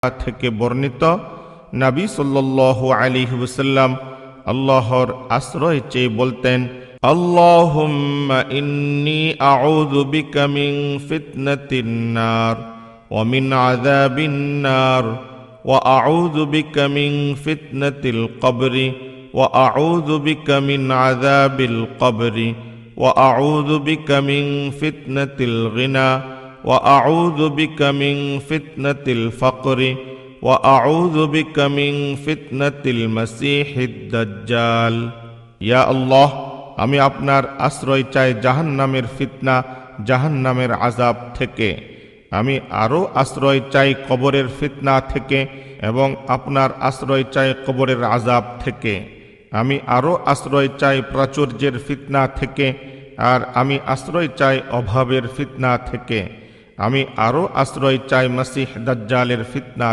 থেকে বর্ণিত, নবী সাল্লাল্লাহু আলাইহি ওয়াসাল্লাম আল্লাহর আশ্রয় চেয়ে বলতেন, আল্লাহুম্মা ইন্নী আউযু বিকা মিন ফিতনাতিন নার ওয়া মিন আযাবিন নার ওয়া আউযু বিকা মিন ফিতনাতিল কবরি ওয়া আউযু বিকা মিন আযাবিল কবরি ওয়া আউযু বিকা মিন ফিতনাতিল গিনা ওয়া আউযু বিকা মিন ফিতনাতিল ফাকরি ওয়া আউযু বিকা মিন ফিতনাতিল মাসীহিদ দাজ্জাল। ইয়া আল্লাহ, আমি আপনার আশ্রয় চাই জাহান্নামের ফিতনা, জাহান্নামের আযাব থেকে। আমি আরও আশ্রয় চাই কবরের ফিতনা থেকে এবং আপনার আশ্রয় চাই কবরের আযাব থেকে। আমি আরও আশ্রয় চাই প্রাচুর্যের ফিতনা থেকে, আর আমি আশ্রয় চাই অভাবের ফিতনা থেকে। আমি আরও আশ্রয় চাই মাসীহ দাজ্জালের ফিতনা